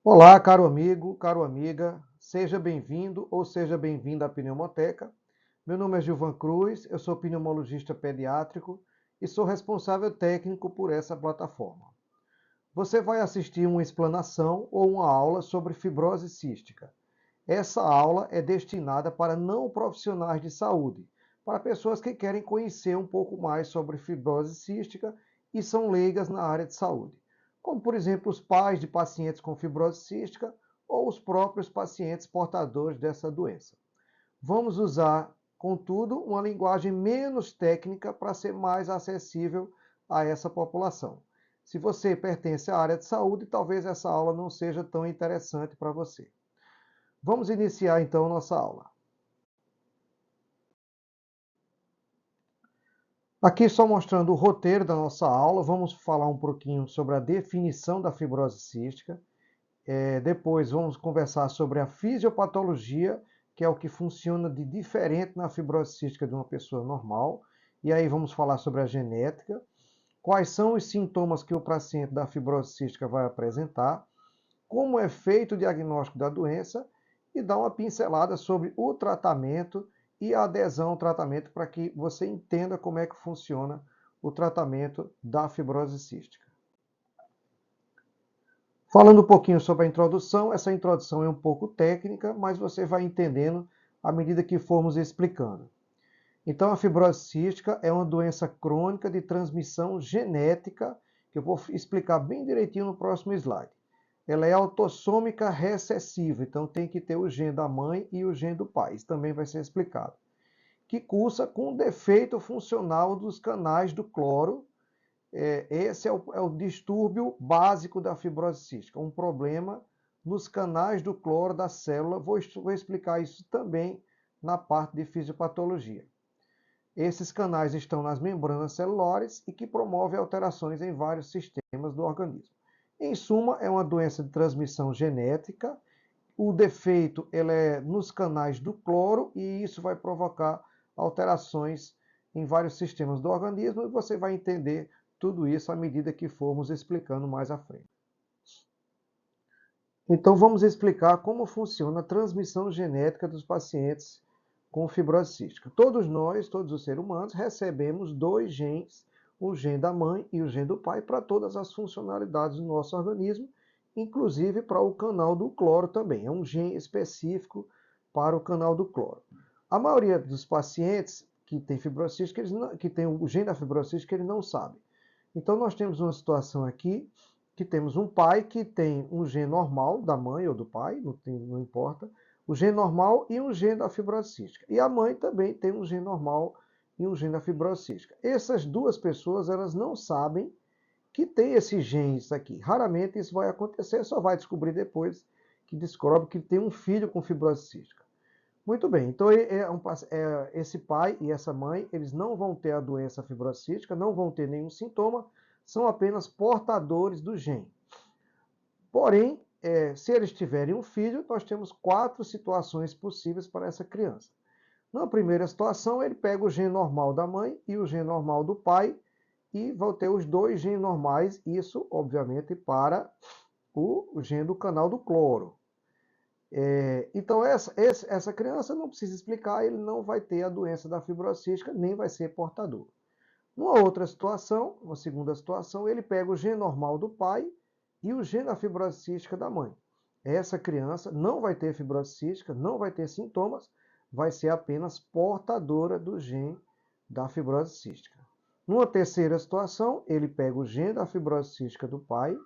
Olá, caro amigo, caro amiga, seja bem-vindo ou seja bem-vinda à Pneumoteca. Meu nome é Gilvan Cruz, eu sou pneumologista pediátrico e sou responsável técnico por essa plataforma. Você vai assistir uma explanação ou uma aula sobre fibrose cística. Essa aula é destinada para não profissionais de saúde, para pessoas que querem conhecer um pouco mais sobre fibrose cística e são leigas na área de saúde, como por exemplo os pais de pacientes com fibrose cística ou os próprios pacientes portadores dessa doença. Vamos usar, contudo, uma linguagem menos técnica para ser mais acessível a essa população. Se você pertence à área de saúde, talvez essa aula não seja tão interessante para você. Vamos iniciar então nossa aula. Aqui só mostrando o roteiro da nossa aula, vamos falar um pouquinho sobre a definição da fibrose cística. Depois vamos conversar sobre a fisiopatologia, que é o que funciona de diferente na fibrose cística de uma pessoa normal. E aí vamos falar sobre a genética, quais são os sintomas que o paciente da fibrose cística vai apresentar, como é feito o diagnóstico da doença e dar uma pincelada sobre o tratamento e a adesão ao tratamento para que você entenda como é que funciona o tratamento da fibrose cística. Falando um pouquinho sobre a introdução, essa introdução é um pouco técnica, mas você vai entendendo à medida que formos explicando. Então, a fibrose cística é uma doença crônica de transmissão genética, que eu vou explicar bem direitinho no próximo slide. Ela é autossômica recessiva, então tem que ter o gene da mãe e o gene do pai. Isso também vai ser explicado. Que cursa com defeito funcional dos canais do cloro. Esse é o distúrbio básico da fibrose cística, um problema nos canais do cloro da célula. Vou explicar isso também na parte de fisiopatologia. Esses canais estão nas membranas celulares e que promovem alterações em vários sistemas do organismo. Em suma, é uma doença de transmissão genética. O defeito ele é nos canais do cloro e isso vai provocar alterações em vários sistemas do organismo e você vai entender tudo isso à medida que formos explicando mais à frente. Então vamos explicar como funciona a transmissão genética dos pacientes com fibrose cística. Todos nós, todos os seres humanos, recebemos dois genes, o gene da mãe e o gene do pai, para todas as funcionalidades do nosso organismo, inclusive para o canal do cloro também. É um gene específico para o canal do cloro. A maioria dos pacientes que tem fibrose cística, que tem o gene da fibrose cística, eles não sabem. Então nós temos uma situação aqui que temos um pai que tem um gene normal da mãe ou do pai, não importa, o gene normal e um gene da fibrose cística. E a mãe também tem um gene normal e um gene da fibrose cística. Essas duas pessoas, elas não sabem que tem esses genes aqui. Raramente isso vai acontecer, só vai descobrir depois que descobre que tem um filho com fibrose cística. Muito bem, então esse pai e essa mãe, eles não vão ter a doença fibrose cística, não vão ter nenhum sintoma, são apenas portadores do gene. Porém, se eles tiverem um filho, nós temos 4 situações possíveis para essa criança. Na primeira situação, ele pega o gene normal da mãe e o gene normal do pai e vão ter os dois genes normais, isso, obviamente, para o gene do canal do cloro. Então, essa criança não precisa explicar, ele não vai ter a doença da fibrose cística, nem vai ser portador. Numa outra situação, uma segunda situação, ele pega o gene normal do pai e o gene da fibrose cística da mãe. Essa criança não vai ter fibrose cística, não vai ter sintomas, vai ser apenas portadora do gene da fibrose cística. Numa terceira situação, ele pega o gene da fibrose cística do pai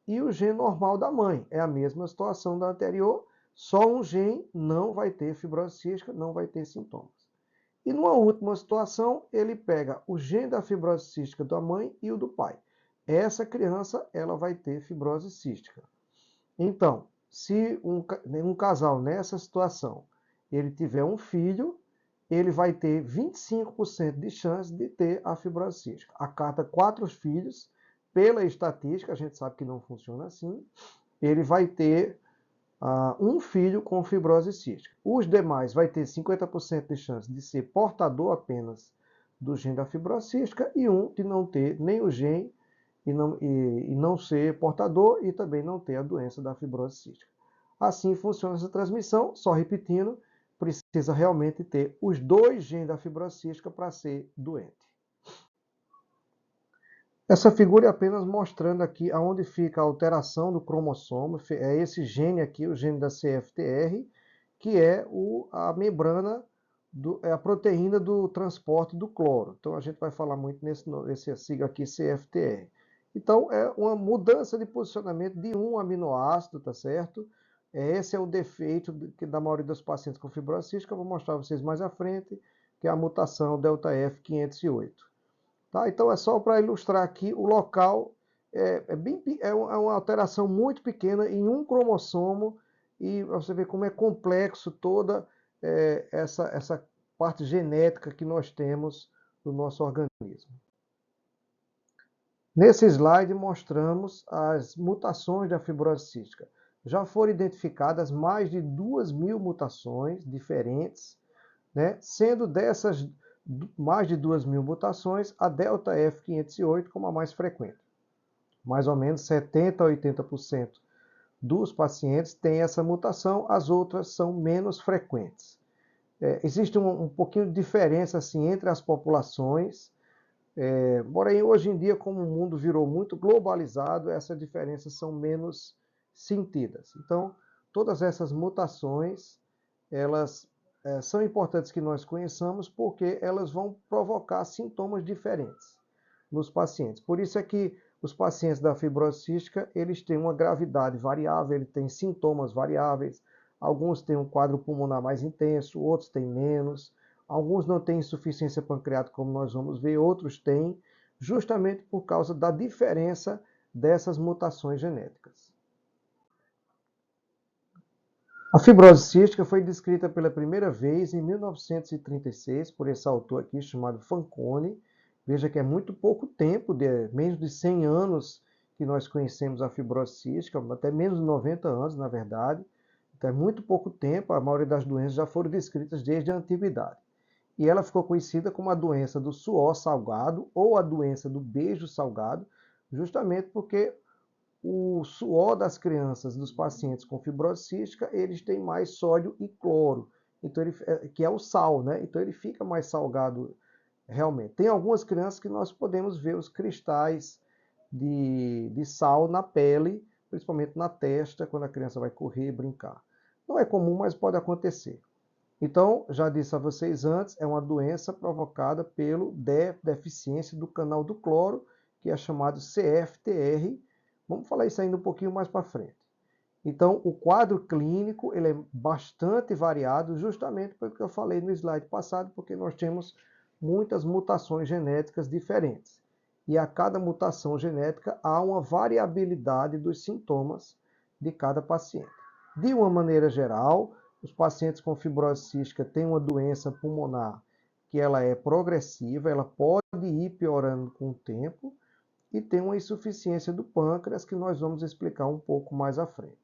e o gene normal da mãe. É a mesma situação da anterior, só um gene não vai ter fibrose cística, não vai ter sintomas. E numa última situação, ele pega o gene da fibrose cística da mãe e o do pai. Essa criança, ela vai ter fibrose cística. Então, se um casal nessa situação, ele tiver um filho, ele vai ter 25% de chance de ter a fibrose cística. A cada 4 filhos, pela estatística, a gente sabe que não funciona assim, ele vai ter um filho com fibrose cística. Os demais vai ter 50% de chance de ser portador apenas do gene da fibrose cística e um de não ter nem o gene e não ser portador e também não ter a doença da fibrose cística. Assim funciona essa transmissão, só repetindo, precisa realmente ter os dois genes da fibrose cística para ser doente. Essa figura é apenas mostrando aqui aonde fica a alteração do cromossomo, é esse gene aqui, o gene da CFTR, que é a membrana, é a proteína do transporte do cloro. Então a gente vai falar muito nesse sigla aqui, CFTR. Então é uma mudança de posicionamento de um aminoácido, tá certo? Esse é o defeito da maioria dos pacientes com fibrose cística, eu vou mostrar a vocês mais à frente, que é a mutação delta F 508. Tá? Então é só para ilustrar aqui o local, é uma alteração muito pequena em um cromossomo, e você vê como é complexo toda essa parte genética que nós temos no nosso organismo. Nesse slide mostramos as mutações da fibrose cística. Já foram identificadas mais de 2.000 mutações diferentes, né? Sendo dessas mais de 2.000 mutações, a delta F508 como a mais frequente. Mais ou menos 70% a 80% dos pacientes têm essa mutação, as outras são menos frequentes. Existe um pouquinho de diferença assim, entre as populações, porém hoje em dia, como o mundo virou muito globalizado, essas diferenças são menos sentidas. Então, todas essas mutações, elas são importantes que nós conheçamos porque elas vão provocar sintomas diferentes nos pacientes. Por isso é que os pacientes da fibrose cística, eles têm uma gravidade variável, eles têm sintomas variáveis, alguns têm um quadro pulmonar mais intenso, outros têm menos, alguns não têm insuficiência pancreática, como nós vamos ver, outros têm, justamente por causa da diferença dessas mutações genéticas. A fibrose cística foi descrita pela primeira vez em 1936 por esse autor aqui chamado Fanconi. Veja que é muito pouco tempo, menos de 100 anos que nós conhecemos a fibrose cística, até menos de 90 anos, na verdade. Então é muito pouco tempo, a maioria das doenças já foram descritas desde a antiguidade. E ela ficou conhecida como a doença do suor salgado ou a doença do beijo salgado, justamente porque o suor das crianças, dos pacientes com fibrose cística, eles têm mais sódio e cloro, então que é o sal, né? Então ele fica mais salgado realmente. Tem algumas crianças que nós podemos ver os cristais de sal na pele, principalmente na testa, quando a criança vai correr, brincar. Não é comum, mas pode acontecer. Então, já disse a vocês antes, é uma doença provocada pela deficiência do canal do cloro, que é chamado CFTR. Vamos falar isso ainda um pouquinho mais para frente. Então, o quadro clínico ele é bastante variado, justamente pelo que eu falei no slide passado, porque nós temos muitas mutações genéticas diferentes. E a cada mutação genética há uma variabilidade dos sintomas de cada paciente. De uma maneira geral, os pacientes com fibrose cística têm uma doença pulmonar que ela é progressiva, ela pode ir piorando com o tempo, e tem uma insuficiência do pâncreas, que nós vamos explicar um pouco mais à frente.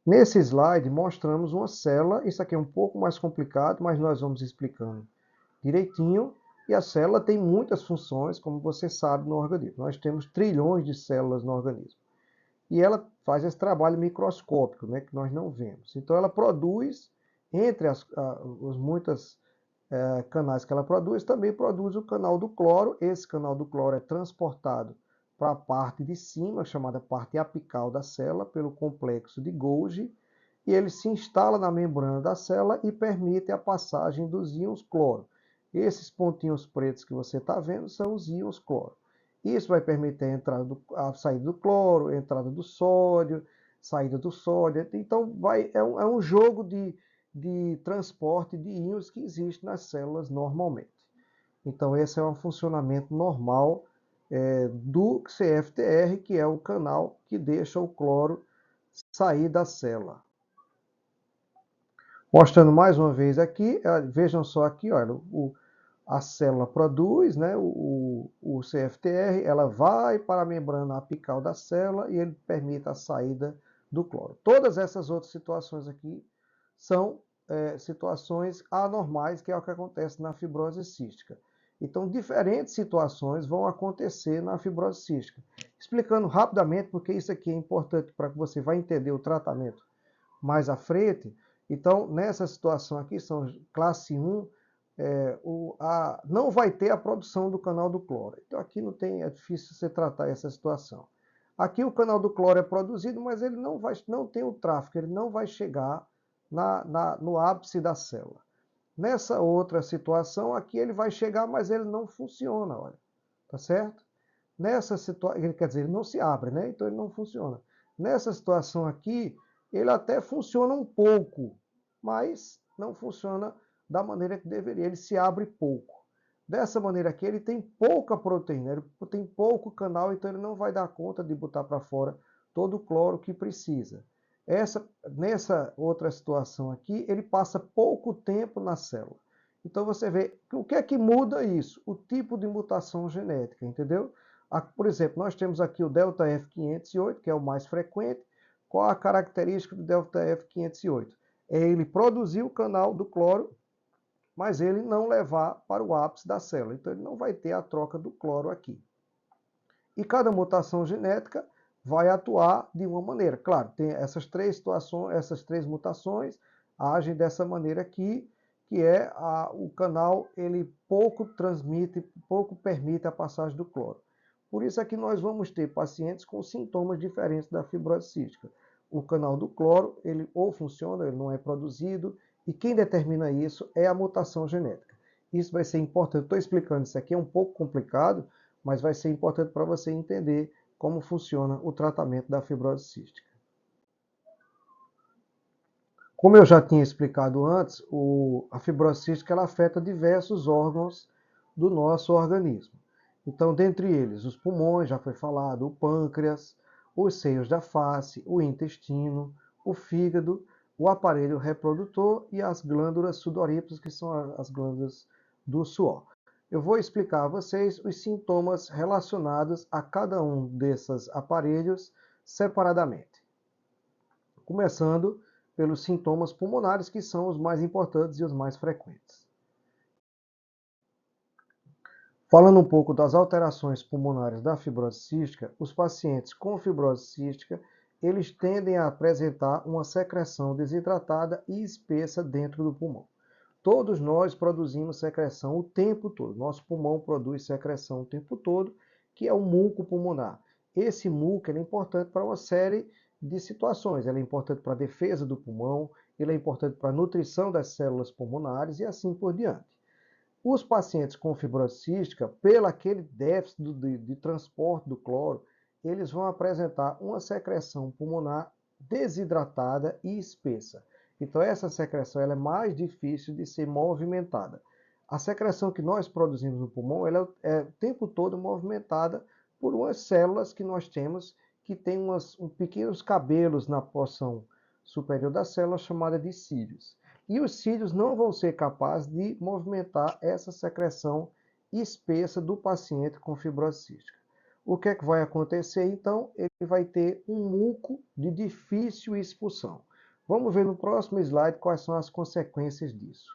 Nesse slide, mostramos uma célula, isso aqui é um pouco mais complicado, mas nós vamos explicando direitinho, e a célula tem muitas funções, como você sabe, no organismo. Nós temos trilhões de células no organismo. E ela faz esse trabalho microscópico, né, que nós não vemos. Então ela produz, entre os muitos canais que ela produz, também produz o canal do cloro. Esse canal do cloro é transportado para a parte de cima, chamada parte apical da célula, pelo complexo de Golgi, e ele se instala na membrana da célula e permite a passagem dos íons cloro. Esses pontinhos pretos que você está vendo são os íons cloro. Isso vai permitir a saída do cloro, a entrada do sódio, saída do sódio. Então, é um jogo de transporte de íons que existe nas células normalmente. Então, esse é um funcionamento normal do CFTR, que é o canal que deixa o cloro sair da célula. Mostrando mais uma vez aqui, vejam só aqui, olha, a célula produz, né, o CFTR, ela vai para a membrana apical da célula e ele permite a saída do cloro. Todas essas outras situações aqui são situações anormais, que é o que acontece na fibrose cística. Então, diferentes situações vão acontecer na fibrose cística. Explicando rapidamente, porque isso aqui é importante para que você vá entender o tratamento mais à frente. Então, nessa situação aqui, são classe 1, não vai ter a produção do canal do cloro. Então, aqui não tem, é difícil você tratar essa situação. Aqui o canal do cloro é produzido, mas ele não tem o tráfego, ele não vai chegar no ápice da célula. Nessa outra situação, aqui ele vai chegar, mas ele não funciona, olha. Tá certo? Nessa situação, quer dizer, ele não se abre, né? Então ele não funciona. Nessa situação aqui, ele até funciona um pouco, mas não funciona da maneira que deveria. Ele se abre pouco. Dessa maneira aqui, ele tem pouca proteína, ele tem pouco canal, então ele não vai dar conta de botar para fora todo o cloro que precisa. Nessa outra situação aqui, ele passa pouco tempo na célula. Então você vê, o que é que muda isso? O tipo de mutação genética, entendeu? Por exemplo, nós temos aqui o delta F508, que é o mais frequente. Qual a característica do delta F508? É ele produzir o canal do cloro, mas ele não levar para o ápice da célula. Então ele não vai ter a troca do cloro aqui. E cada mutação genética vai atuar de uma maneira. Claro, tem essas três situações, essas três mutações agem dessa maneira aqui, que é o canal, ele pouco transmite, pouco permite a passagem do cloro. Por isso é que nós vamos ter pacientes com sintomas diferentes da fibrose cística. O canal do cloro, ele ou funciona, ele não é produzido, e quem determina isso é a mutação genética. Isso vai ser importante. Estou explicando isso aqui, é um pouco complicado, mas vai ser importante para você entender como funciona o tratamento da fibrose cística. Como eu já tinha explicado antes, a fibrose cística ela afeta diversos órgãos do nosso organismo. Então, dentre eles, os pulmões, já foi falado, o pâncreas, os seios da face, o intestino, o fígado, o aparelho reprodutor e as glândulas sudoríparas, que são as glândulas do suor. Eu vou explicar a vocês os sintomas relacionados a cada um desses aparelhos separadamente. Começando pelos sintomas pulmonares, que são os mais importantes e os mais frequentes. Falando um pouco das alterações pulmonares da fibrose cística, os pacientes com fibrose cística, eles tendem a apresentar uma secreção desidratada e espessa dentro do pulmão. Todos nós produzimos secreção o tempo todo. Nosso pulmão produz secreção o tempo todo, que é o muco pulmonar. Esse muco é importante para uma série de situações. Ele é importante para a defesa do pulmão, ele é importante para a nutrição das células pulmonares e assim por diante. Os pacientes com fibrose cística, pelo aquele déficit de transporte do cloro, eles vão apresentar uma secreção pulmonar desidratada e espessa. Então, essa secreção ela é mais difícil de ser movimentada. A secreção que nós produzimos no pulmão ela é o tempo todo movimentada por umas células que nós temos que tem pequenos cabelos na porção superior da célula chamada de cílios. E os cílios não vão ser capazes de movimentar essa secreção espessa do paciente com fibrose cística. O que é que vai acontecer então? Ele vai ter um muco de difícil expulsão. Vamos ver no próximo slide quais são as consequências disso.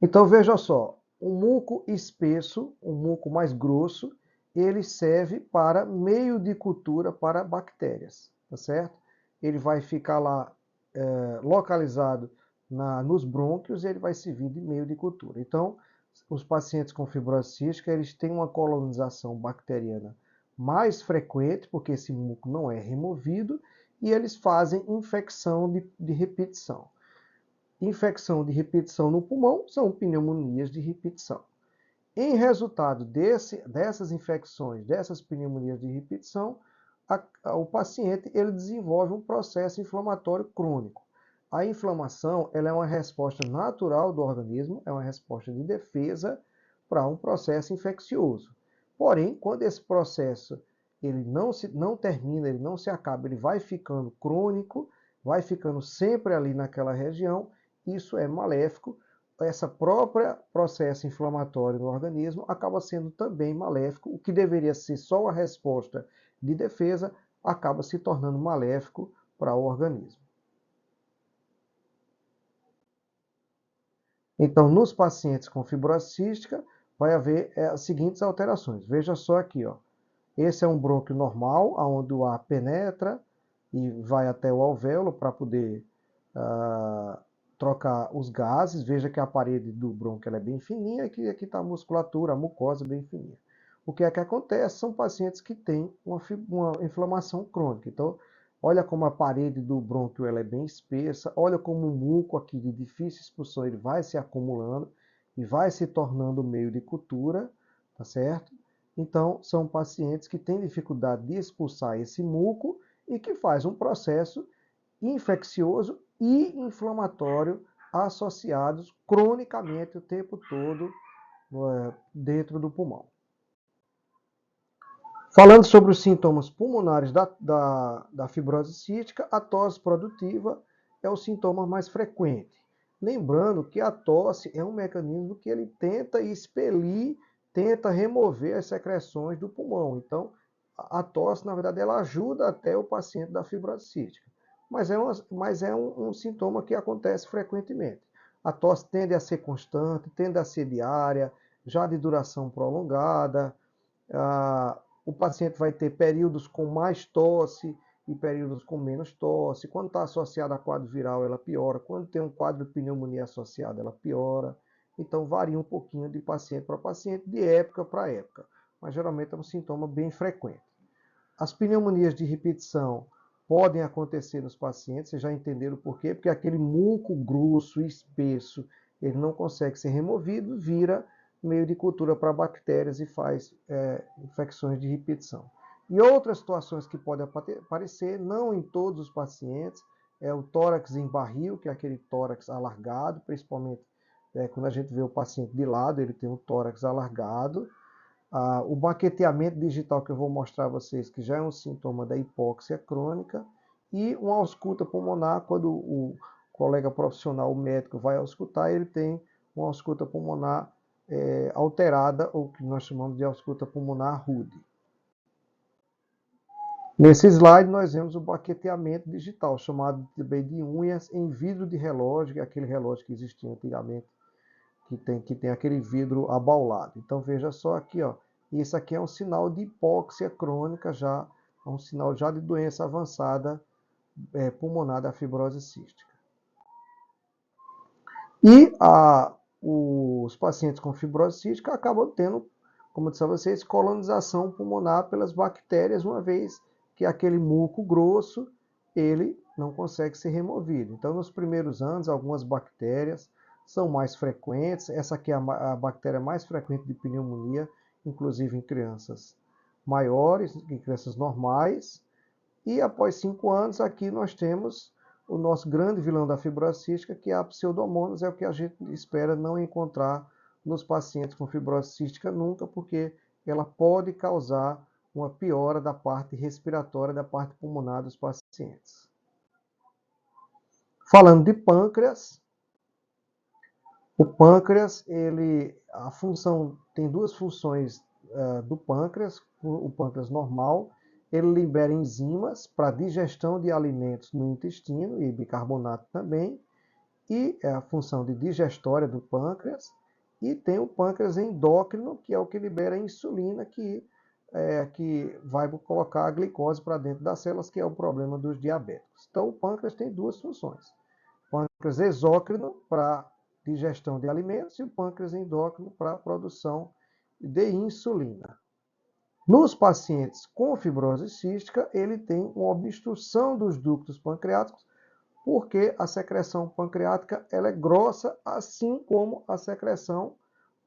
Então veja só, um muco espesso, um muco mais grosso, ele serve para meio de cultura para bactérias, tá certo? Ele vai ficar lá localizado nos brônquios e ele vai servir de meio de cultura. Então, os pacientes com fibrose cística, eles têm uma colonização bacteriana mais frequente, porque esse muco não é removido, e eles fazem infecção de repetição. Infecção de repetição no pulmão são pneumonias de repetição. Em resultado dessas infecções, dessas pneumonias de repetição, o paciente ele desenvolve um processo inflamatório crônico. A inflamação ela é uma resposta natural do organismo, é uma resposta de defesa para um processo infeccioso. Porém, quando esse processo ele não termina, ele não se acaba, ele vai ficando crônico, vai ficando sempre ali naquela região, isso é maléfico. Essa própria processo inflamatório no organismo acaba sendo também maléfico, o que deveria ser só uma resposta de defesa, acaba se tornando maléfico para o organismo. Então, nos pacientes com fibrose cística, vai haver as seguintes alterações. Veja só aqui, ó. Esse é um brônquio normal, onde o ar penetra e vai até o alvéolo para poder trocar os gases. Veja que a parede do brônquio é bem fininha e que aqui está a musculatura, a mucosa bem fininha. O que é que acontece? São pacientes que têm uma inflamação crônica. Então, olha como a parede do brônquio ela é bem espessa, olha como o muco aqui de difícil expulsão ele vai se acumulando e vai se tornando meio de cultura, tá certo? Então, são pacientes que têm dificuldade de expulsar esse muco e que faz um processo infeccioso e inflamatório associados cronicamente o tempo todo dentro do pulmão. Falando sobre os sintomas pulmonares da fibrose cística, a tosse produtiva é o sintoma mais frequente. Lembrando que a tosse é um mecanismo que ele tenta expelir, tenta remover as secreções do pulmão. Então, a tosse, na verdade, ela ajuda até o paciente da fibrose cística. Mas é um sintoma que acontece frequentemente. A tosse tende a ser constante, tende a ser diária, já de duração prolongada. O paciente vai ter períodos com mais tosse e períodos com menos tosse. Quando está associada a quadro viral, ela piora. Quando tem um quadro de pneumonia associado, ela piora. Então, varia um pouquinho de paciente para paciente, de época para época. Mas, geralmente, é um sintoma bem frequente. As pneumonias de repetição podem acontecer nos pacientes, vocês já entenderam por quê? Porque aquele muco grosso, espesso, ele não consegue ser removido, vira meio de cultura para bactérias e faz infecções de repetição. E outras situações que podem aparecer, não em todos os pacientes, é o tórax em barril, que é aquele tórax alargado, principalmente quando a gente vê o paciente de lado, ele tem um tórax alargado. O baqueteamento digital que eu vou mostrar a vocês, que já é um sintoma da hipóxia crônica, e uma ausculta pulmonar, quando o colega profissional, o médico, vai auscultar, ele tem uma ausculta pulmonar alterada, ou que nós chamamos de ausculta pulmonar rude. Nesse slide nós vemos o baqueteamento digital, chamado também de unhas em vidro de relógio, que é aquele relógio que existia antigamente, que tem aquele vidro abaulado. Então veja só aqui, ó, isso aqui é um sinal de hipóxia crônica, já é um sinal já de doença avançada pulmonar da fibrose cística. E os pacientes com fibrose cística acabam tendo, como eu disse a vocês, colonização pulmonar pelas bactérias, uma vez que aquele muco grosso, ele não consegue ser removido. Então, nos primeiros anos, algumas bactérias são mais frequentes. Essa aqui é a bactéria mais frequente de pneumonia, inclusive em crianças maiores, em crianças normais. E após 5 anos, aqui nós temos o nosso grande vilão da fibrose cística, que é a pseudomonas, é o que a gente espera não encontrar nos pacientes com fibrose cística nunca, porque ela pode causar uma piora da parte respiratória, da parte pulmonar dos pacientes. Falando de pâncreas, o pâncreas, tem duas funções do pâncreas, o pâncreas normal, ele libera enzimas para digestão de alimentos no intestino e bicarbonato também, e é a função de digestória do pâncreas, e tem o pâncreas endócrino, que é o que libera a insulina, que vai colocar a glicose para dentro das células, que é o problema dos diabéticos. Então, o pâncreas tem duas funções. O pâncreas exócrino para digestão de alimentos e o pâncreas endócrino para a produção de insulina. Nos pacientes com fibrose cística, ele tem uma obstrução dos ductos pancreáticos, porque a secreção pancreática ela é grossa, assim como a secreção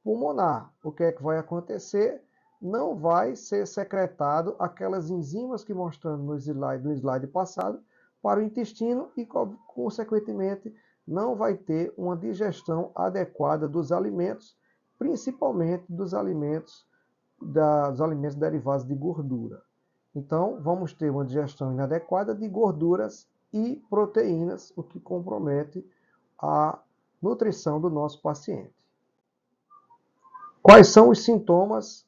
pulmonar. O que é que vai acontecer? Não vai ser secretado aquelas enzimas que mostramos no slide passado para o intestino e, consequentemente, não vai ter uma digestão adequada dos alimentos, principalmente dos alimentos derivados de gordura. Então, vamos ter uma digestão inadequada de gorduras e proteínas, o que compromete a nutrição do nosso paciente. Quais são os sintomas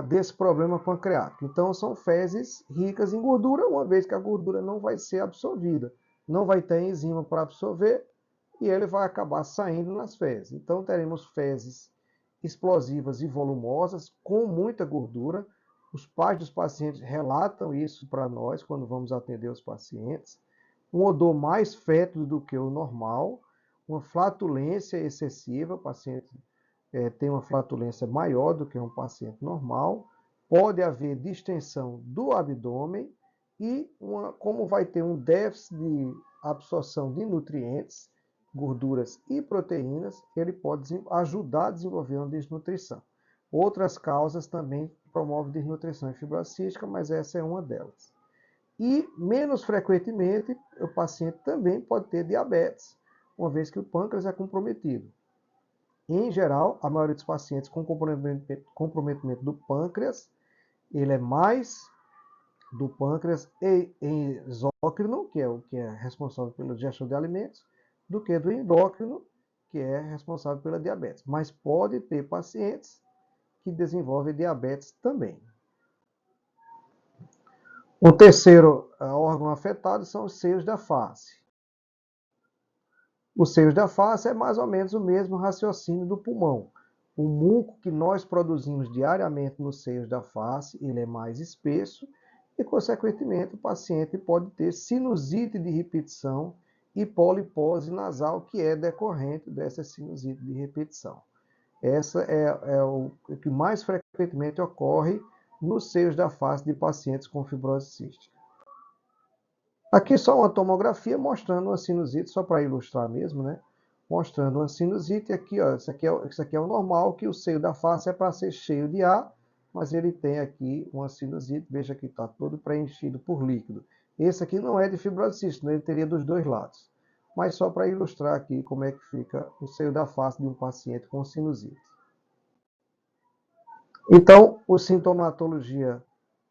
desse problema pancreático? Então, são fezes ricas em gordura, uma vez que a gordura não vai ser absorvida, não vai ter enzima para absorver, e ele vai acabar saindo nas fezes. Então, teremos fezes explosivas e volumosas, com muita gordura. Os pais dos pacientes relatam isso para nós quando vamos atender os pacientes. Um odor mais fétido do que o normal, uma flatulência excessiva, o paciente tem uma flatulência maior do que um paciente normal, pode haver distensão do abdômen e, como vai ter um déficit de absorção de nutrientes, gorduras e proteínas, ele pode ajudar a desenvolver uma desnutrição. Outras causas também promovem desnutrição e fibrocística, mas essa é uma delas. E, menos frequentemente, o paciente também pode ter diabetes, uma vez que o pâncreas é comprometido. Em geral, a maioria dos pacientes com comprometimento do pâncreas, ele é mais do pâncreas exócrino, que é responsável pela digestão de alimentos, do que do endócrino, que é responsável pela diabetes. Mas pode ter pacientes que desenvolvem diabetes também. O terceiro órgão afetado são os seios da face. Os seios da face é mais ou menos o mesmo raciocínio do pulmão. O muco que nós produzimos diariamente nos seios da face, ele é mais espesso e, consequentemente, o paciente pode ter sinusite de repetição e polipose nasal, que é decorrente dessa sinusite de repetição. Essa é o que mais frequentemente ocorre nos seios da face de pacientes com fibrose cística. Aqui só uma tomografia mostrando uma sinusite, só para ilustrar mesmo, né? Mostrando uma sinusite. Aqui, ó, isso aqui é o normal, que o seio da face é para ser cheio de ar, mas ele tem aqui uma sinusite. Veja que está todo preenchido por líquido. Esse aqui não é de fibrose cística, ele teria dos dois lados. Mas só para ilustrar aqui como é que fica o seio da face de um paciente com sinusite. Então, a sintomatologia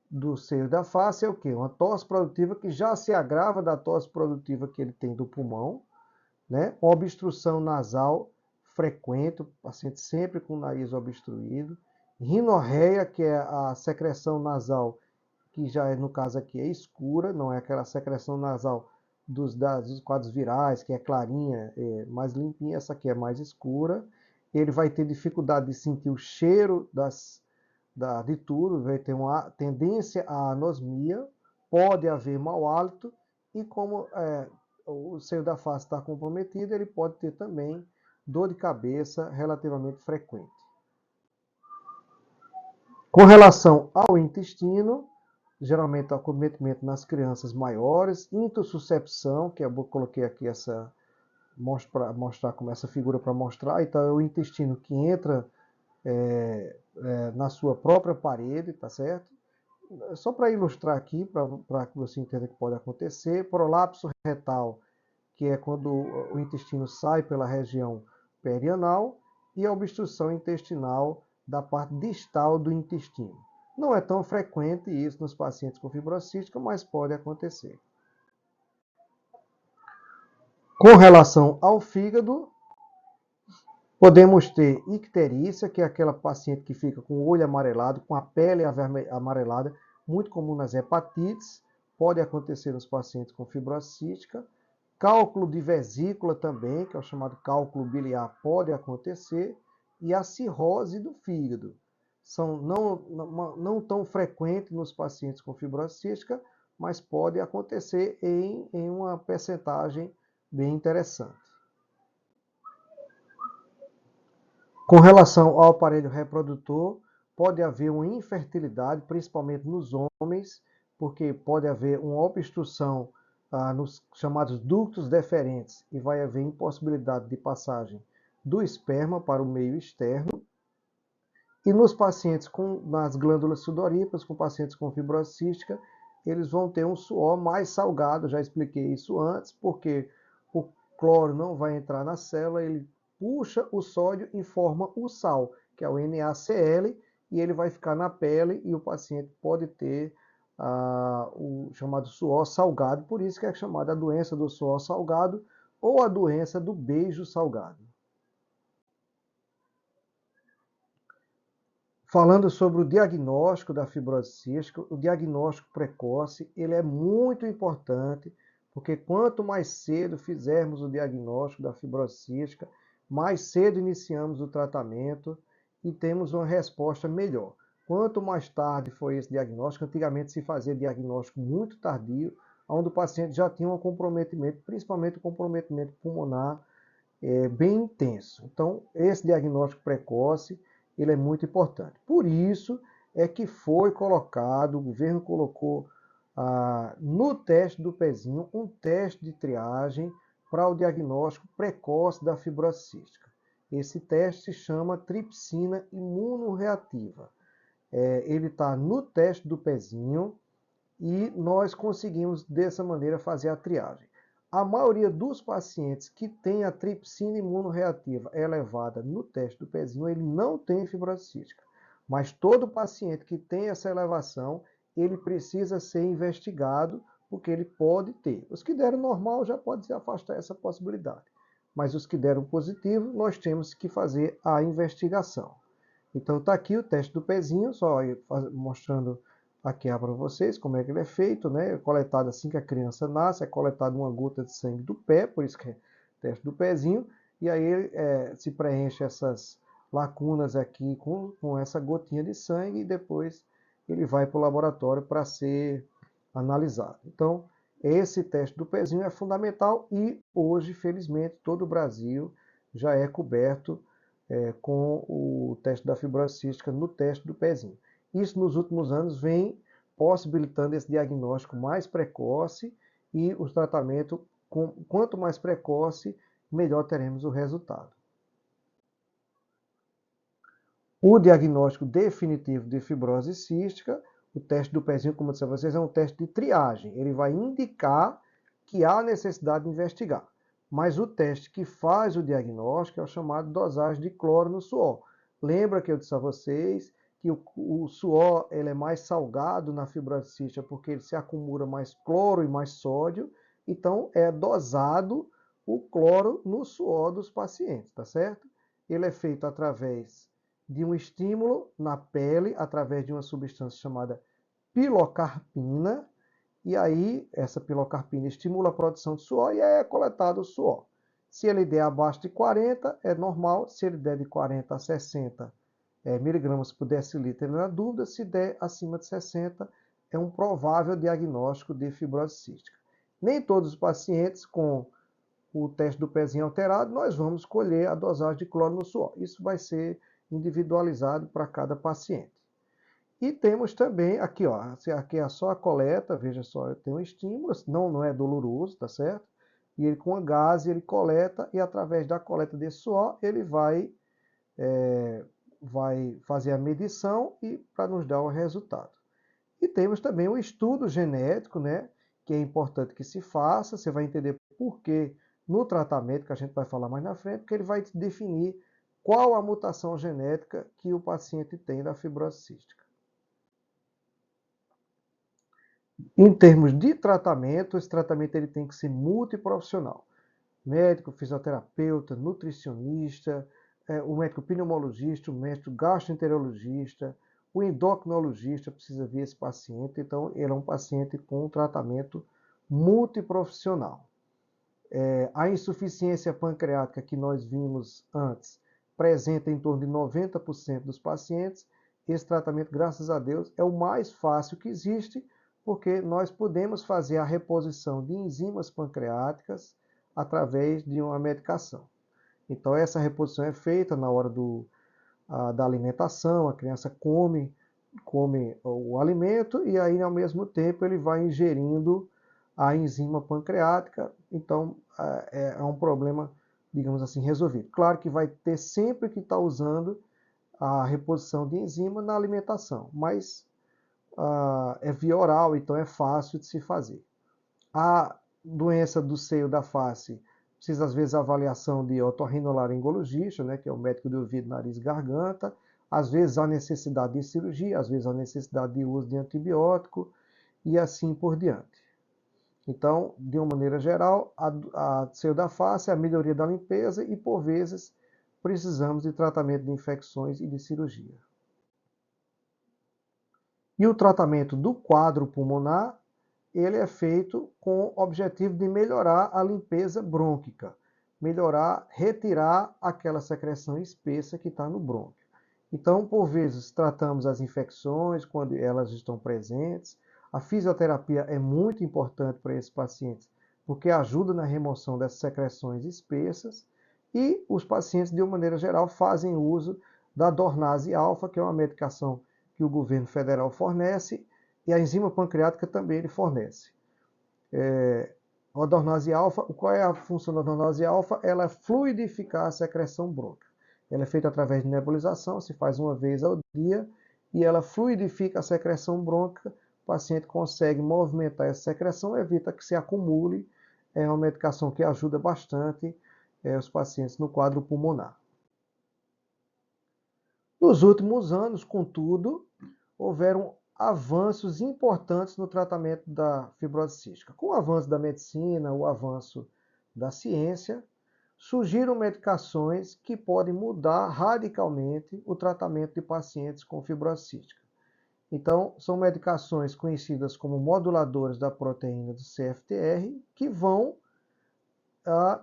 do seio da face é o quê? Uma tosse produtiva que já se agrava da tosse produtiva que ele tem do pulmão, né? Obstrução nasal frequente, o paciente sempre com o nariz obstruído. Rinorreia, que é a secreção nasal, que já no caso aqui é escura, não é aquela secreção nasal dos quadros virais, que é clarinha, mais limpinha, essa aqui é mais escura. Ele vai ter dificuldade de sentir o cheiro de tudo, vai ter uma tendência à anosmia, pode haver mau hálito e como o seio da face está comprometido, ele pode ter também dor de cabeça relativamente frequente. Com relação ao intestino, geralmente há acometimento nas crianças maiores, intussuscepção, que eu coloquei aqui mostrar como essa figura para mostrar, então é o intestino que entra na sua própria parede, tá certo? Só para ilustrar aqui, para que você entenda o que pode acontecer, prolapso retal, que é quando o intestino sai pela região perianal, e a obstrução intestinal da parte distal do intestino. Não é tão frequente isso nos pacientes com fibrose cística, mas pode acontecer. Com relação ao fígado, podemos ter icterícia, que é aquela paciente que fica com o olho amarelado, com a pele amarelada, muito comum nas hepatites, pode acontecer nos pacientes com fibrose cística. Cálculo de vesícula também, que é o chamado cálculo biliar, pode acontecer. E a cirrose do fígado. São não tão frequentes nos pacientes com fibrose cística, mas pode acontecer em uma percentagem bem interessante. Com relação ao aparelho reprodutor, pode haver uma infertilidade, principalmente nos homens, porque pode haver uma obstrução nos chamados ductos deferentes e vai haver impossibilidade de passagem do esperma para o meio externo. E nos pacientes nas glândulas sudoríparas, com pacientes com fibrose cística, eles vão ter um suor mais salgado, já expliquei isso antes, porque o cloro não vai entrar na célula, ele puxa o sódio e forma o sal, que é o NaCl, e ele vai ficar na pele e o paciente pode ter o chamado suor salgado, por isso que é chamada a doença do suor salgado ou a doença do beijo salgado. Falando sobre o diagnóstico da fibrose cística, o diagnóstico precoce ele é muito importante, Porque quanto mais cedo fizermos o diagnóstico da fibrose cística, mais cedo iniciamos o tratamento e temos uma resposta melhor. Quanto mais tarde foi esse diagnóstico, antigamente se fazia diagnóstico muito tardio, onde o paciente já tinha um comprometimento, principalmente o comprometimento pulmonar bem intenso. Então, esse diagnóstico precoce, ele é muito importante. Por isso é que foi colocado, o governo colocou no teste do pezinho um teste de triagem para o diagnóstico precoce da fibrose cística. Esse teste se chama tripsina imunorreativa. Ele está no teste do pezinho e nós conseguimos dessa maneira fazer a triagem. A maioria dos pacientes que tem a tripsina imunorreativa elevada no teste do pezinho, ele não tem fibrose cística. Mas todo paciente que tem essa elevação, ele precisa ser investigado, porque ele pode ter. Os que deram normal já pode se afastar essa possibilidade. Mas os que deram positivo, nós temos que fazer a investigação. Então está aqui o teste do pezinho, só mostrando aqui para vocês como é que ele é feito, né? É coletado assim que a criança nasce, é coletado uma gota de sangue do pé, por isso que é teste do pezinho, e aí se preenche essas lacunas aqui com essa gotinha de sangue e depois ele vai para o laboratório para ser analisado. Então, esse teste do pezinho é fundamental e hoje, felizmente, todo o Brasil já é coberto com o teste da fibrose cística no teste do pezinho. Isso nos últimos anos vem possibilitando esse diagnóstico mais precoce e o tratamento, quanto mais precoce, melhor teremos o resultado. O diagnóstico definitivo de fibrose cística, o teste do pezinho, como eu disse a vocês, é um teste de triagem. Ele vai indicar que há necessidade de investigar. Mas o teste que faz o diagnóstico é o chamado dosagem de cloro no suor. Lembra que eu disse a vocês que o suor ele é mais salgado na fibrose cística porque ele se acumula mais cloro e mais sódio. Então, é dosado o cloro no suor dos pacientes, tá certo? Ele é feito através de um estímulo na pele, através de uma substância chamada pilocarpina, e aí essa pilocarpina estimula a produção de suor e é coletado o suor. Se ele der abaixo de 40, é normal. Se ele der de 40 a 60 miligramas por decilitro, ele na dúvida. Se der acima de 60, é um provável diagnóstico de fibrose cística. Nem todos os pacientes com o teste do pezinho alterado, nós vamos escolher a dosagem de cloro no suor. Isso vai ser individualizado para cada paciente. E temos também, aqui, ó, aqui é só a coleta, veja só, tem um estímulo, não é doloroso, tá certo? E ele com a gás, ele coleta, e através da coleta desse suor, ele vai fazer a medição e para nos dar o resultado. E temos também o estudo genético, né, que é importante que se faça, você vai entender por que no tratamento, que a gente vai falar mais na frente, que ele vai definir qual a mutação genética que o paciente tem da fibrose cística. Em termos de tratamento, esse tratamento ele tem que ser multiprofissional. Médico, fisioterapeuta, nutricionista, o médico pneumologista, o médico gastroenterologista, o endocrinologista precisa ver esse paciente. Então, ele é um paciente com um tratamento multiprofissional. A insuficiência pancreática que nós vimos antes presente em torno de 90% dos pacientes. Esse tratamento, graças a Deus, é o mais fácil que existe, porque nós podemos fazer a reposição de enzimas pancreáticas através de uma medicação. Então, essa reposição é feita na hora da alimentação, a criança come o alimento e aí, ao mesmo tempo, ele vai ingerindo a enzima pancreática. Então, é um problema, digamos assim, resolvido. Claro que vai ter sempre que estar usando a reposição de enzima na alimentação, mas é via oral, então é fácil de se fazer. A doença do seio da face precisa, às vezes, avaliação de otorrinolaringologista, né, que é o médico de ouvido, nariz e garganta. Às vezes há necessidade de cirurgia, às vezes há necessidade de uso de antibiótico e assim por diante. Então, de uma maneira geral, a seio da face é a melhoria da limpeza e, por vezes, precisamos de tratamento de infecções e de cirurgia. E o tratamento do quadro pulmonar, ele é feito com o objetivo de melhorar a limpeza brônquica, retirar aquela secreção espessa que está no brônquio. Então, por vezes, tratamos as infecções quando elas estão presentes. A fisioterapia é muito importante para esses pacientes, porque ajuda na remoção dessas secreções espessas. E os pacientes, de uma maneira geral, fazem uso da Dornase alfa, que é uma medicação que o governo federal fornece, e a enzima pancreática também ele fornece. A Dornase alfa, qual é a função da Dornase alfa? Ela é fluidificar a secreção brônquica. Ela é feita através de nebulização, se faz uma vez ao dia, e ela fluidifica a secreção brônquica. O paciente consegue movimentar essa secreção, evita que se acumule. É uma medicação que ajuda bastante os pacientes no quadro pulmonar. Nos últimos anos, contudo, houveram avanços importantes no tratamento da fibrose cística. Com o avanço da medicina, o avanço da ciência, surgiram medicações que podem mudar radicalmente o tratamento de pacientes com fibrose cística. Então, são medicações conhecidas como moduladores da proteína do CFTR, que vão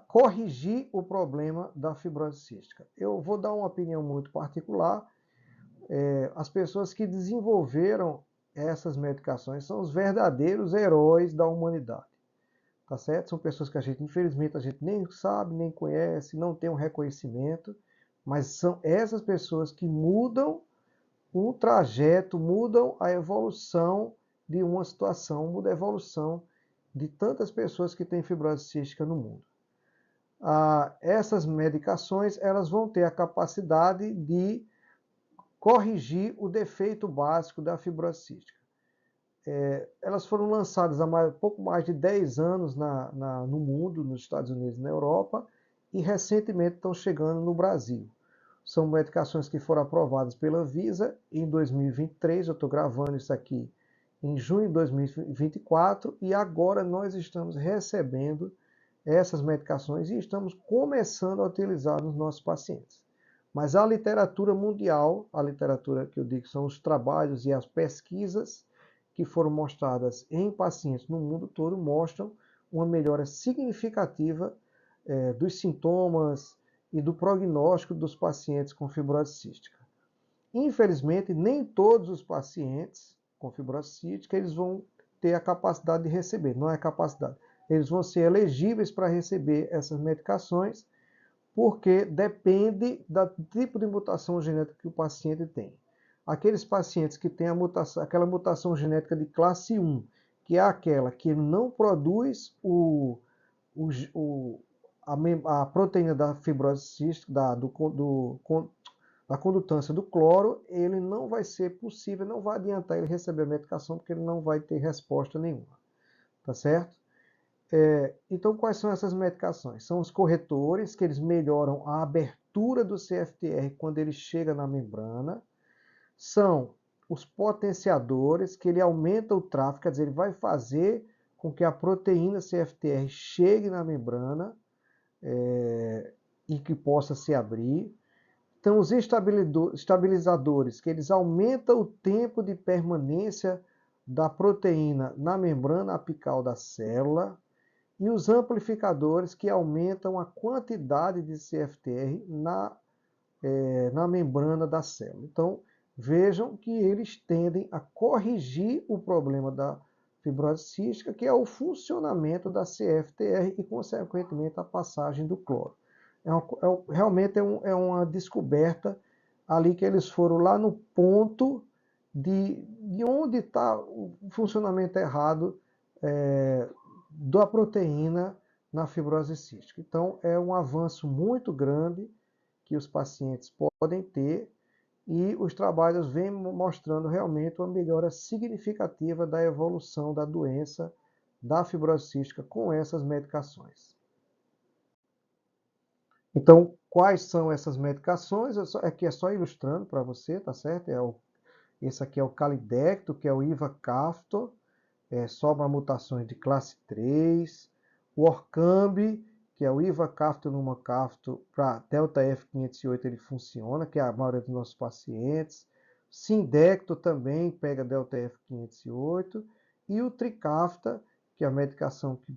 corrigir o problema da fibrose cística. Eu vou dar uma opinião muito particular. As pessoas que desenvolveram essas medicações são os verdadeiros heróis da humanidade. Tá certo? São pessoas que infelizmente, a gente nem sabe, nem conhece, não tem um reconhecimento, mas são essas pessoas que mudam o trajeto, mudam a evolução de uma situação, mudam a evolução de tantas pessoas que têm fibrose cística no mundo. Essas medicações, elas vão ter a capacidade de corrigir o defeito básico da fibrose cística. Elas foram lançadas há pouco mais de 10 anos no mundo, nos Estados Unidos e na Europa, e recentemente estão chegando no Brasil. São medicações que foram aprovadas pela Anvisa em 2023, eu estou gravando isso aqui em junho de 2024, e agora nós estamos recebendo essas medicações e estamos começando a utilizar nos nossos pacientes. Mas a literatura mundial, a literatura que eu digo são os trabalhos e as pesquisas que foram mostradas em pacientes no mundo todo, mostram uma melhora significativa dos sintomas e do prognóstico dos pacientes com fibrose cística. Infelizmente, nem todos os pacientes com fibrose cística eles vão ter a capacidade de receber, não é capacidade. Eles vão ser elegíveis para receber essas medicações, porque depende do tipo de mutação genética que o paciente tem. Aqueles pacientes que têm aquela mutação genética de classe 1, que é aquela que não produz a proteína da fibrose cística, da condutância do cloro, ele não vai ser possível, não vai adiantar ele receber a medicação, porque ele não vai ter resposta nenhuma. Tá certo? Então, quais são essas medicações? São os corretores, que eles melhoram a abertura do CFTR quando ele chega na membrana. São os potenciadores, que ele aumenta o tráfego, quer dizer, ele vai fazer com que a proteína CFTR chegue na membrana e que possa se abrir. Então, os estabilizadores, que eles aumentam o tempo de permanência da proteína na membrana apical da célula. E os amplificadores, que aumentam a quantidade de CFTR na membrana da célula. Então, vejam que eles tendem a corrigir o problema da fibrose cística, que é o funcionamento da CFTR e, consequentemente, a passagem do cloro. Realmente é uma descoberta ali que eles foram lá no ponto de onde está o funcionamento errado da proteína na fibrose cística. Então, é um avanço muito grande que os pacientes podem ter, e os trabalhos vêm mostrando realmente uma melhora significativa da evolução da doença da fibrose cística com essas medicações. Então, quais são essas medicações? Aqui é só ilustrando para você, tá certo? Esse aqui é o Calidecto, que é o Ivacaftor, só para mutações de classe 3. O Orkambi, que é o Ivacaftor Lumacaftor, para delta F508 ele funciona, que é a maioria dos nossos pacientes. Sindecto também pega delta F508. e o Trikafta, que é a medicação que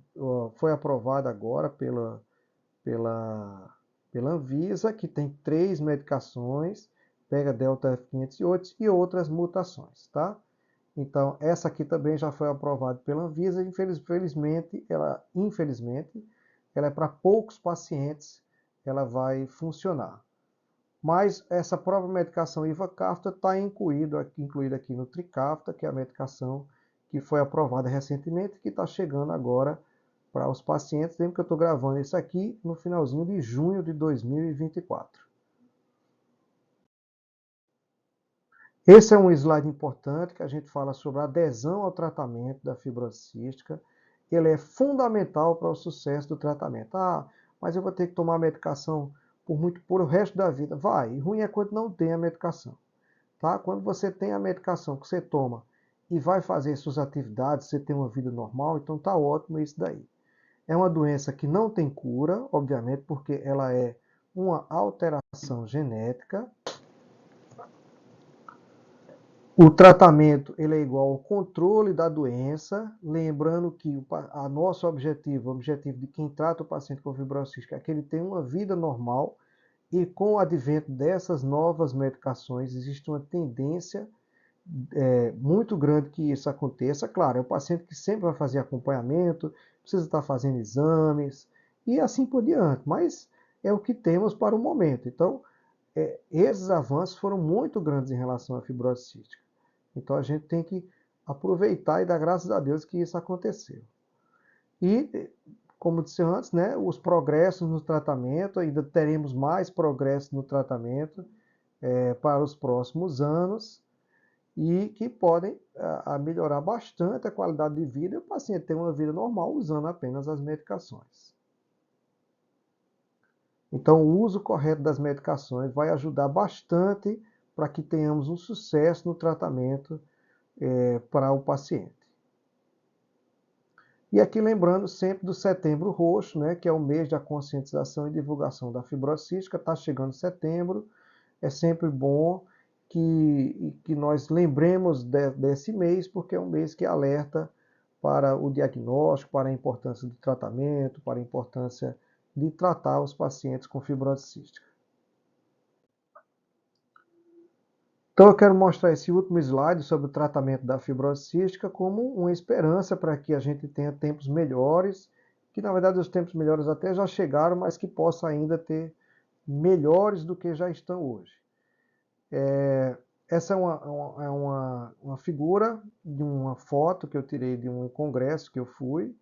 foi aprovada agora pela Anvisa, que tem 3 medicações, pega Delta F508 e outras mutações, tá? Então, essa aqui também já foi aprovada pela Anvisa, infelizmente, ela é para poucos pacientes, ela vai funcionar. Mas essa própria medicação Ivacaftor está incluída aqui no Trikafta, que é a medicação que foi aprovada recentemente, que está chegando agora para os pacientes. Lembra que eu estou gravando isso aqui no finalzinho de junho de 2024. Esse é um slide importante que a gente fala sobre a adesão ao tratamento da fibrose cística. Ele é fundamental para o sucesso do tratamento. Ah, mas eu vou ter que tomar a medicação por o resto da vida. Vai, e ruim é quando não tem a medicação. Tá? Quando você tem a medicação que você toma e vai fazer suas atividades, você tem uma vida normal, então tá ótimo isso daí. É uma doença que não tem cura, obviamente, porque ela é uma alteração genética. O tratamento ele é igual ao controle da doença, lembrando que o nosso objetivo, o objetivo de quem trata o paciente com fibrose cística é que ele tenha uma vida normal, e com o advento dessas novas medicações existe uma tendência muito grande que isso aconteça. Claro, é o paciente que sempre vai fazer acompanhamento, precisa estar fazendo exames e assim por diante, mas é o que temos para o momento. Então, esses avanços foram muito grandes em relação à fibrose cística. Então a gente tem que aproveitar e dar graças a Deus que isso aconteceu. E, como disse antes, né, os progressos no tratamento, ainda teremos mais progressos no tratamento para os próximos anos e que podem melhorar bastante a qualidade de vida e o paciente ter uma vida normal usando apenas as medicações. Então, o uso correto das medicações vai ajudar bastante para que tenhamos um sucesso no tratamento para o paciente. E aqui lembrando sempre do Setembro Roxo, né, que é o mês da conscientização e divulgação da fibrose cística, está chegando setembro, é sempre bom que nós lembremos desse mês, porque é um mês que alerta para o diagnóstico, para a importância do tratamento, para a importância de tratar os pacientes com fibrose cística. Então eu quero mostrar esse último slide sobre o tratamento da fibrose cística como uma esperança para que a gente tenha tempos melhores, que na verdade os tempos melhores até já chegaram, mas que possa ainda ter melhores do que já estão hoje. Essa é uma figura de uma foto que eu tirei de um congresso que eu fui.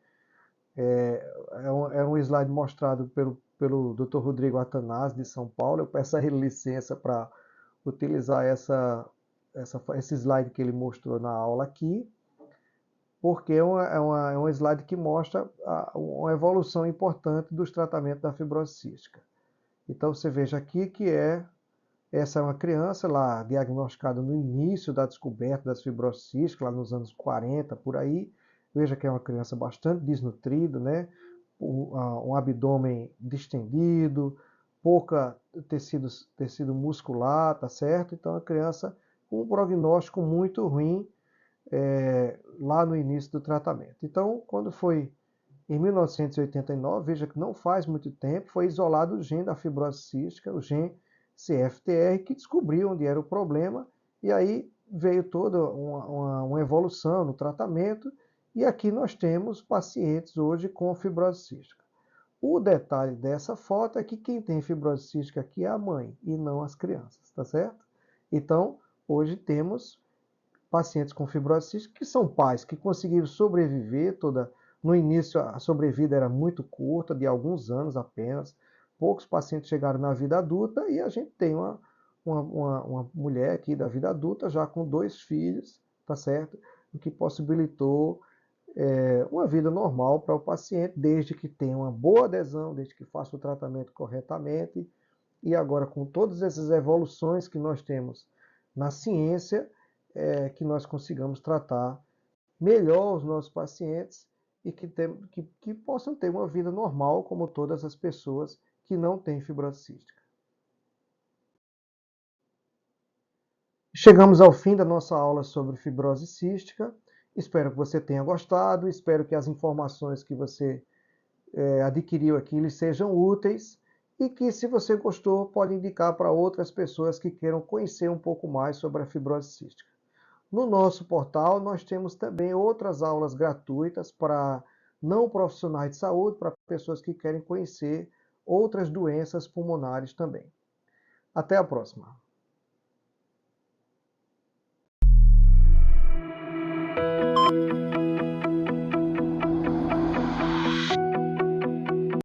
É um slide mostrado pelo Dr. Rodrigo Attanasio, de São Paulo. Eu peço a ele licença para utilizar esse slide que ele mostrou na aula aqui, porque é um slide que mostra uma evolução importante dos tratamentos da fibrose cística. Então você veja aqui que essa é uma criança lá diagnosticada no início da descoberta das fibrose císticas, lá nos anos 40, por aí. Veja que é uma criança bastante desnutrida, né? Um abdômen distendido, pouca tecido muscular, tá certo? Então, a criança com um prognóstico muito ruim lá no início do tratamento. Então, quando foi em 1989, veja que não faz muito tempo, foi isolado o gene da fibrose cística, o gene CFTR, que descobriu onde era o problema, e aí veio toda uma evolução no tratamento, e aqui nós temos pacientes hoje com fibrose cística. O detalhe dessa foto é que quem tem fibrose cística aqui é a mãe e não as crianças, tá certo? Então, hoje temos pacientes com fibrose cística que são pais que conseguiram sobreviver no início a sobrevida era muito curta, de alguns anos apenas. Poucos pacientes chegaram na vida adulta e a gente tem uma mulher aqui da vida adulta já com 2 filhos, tá certo? O que possibilitou uma vida normal para o paciente, desde que tenha uma boa adesão, desde que faça o tratamento corretamente. E agora, com todas essas evoluções que nós temos na ciência, que nós consigamos tratar melhor os nossos pacientes e que possam ter uma vida normal, como todas as pessoas que não têm fibrose cística. Chegamos ao fim da nossa aula sobre fibrose cística. Espero que você tenha gostado, espero que as informações que você adquiriu aqui lhe sejam úteis e que, se você gostou, pode indicar para outras pessoas que queiram conhecer um pouco mais sobre a fibrose cística. No nosso portal, nós temos também outras aulas gratuitas para não profissionais de saúde, para pessoas que querem conhecer outras doenças pulmonares também. Até a próxima!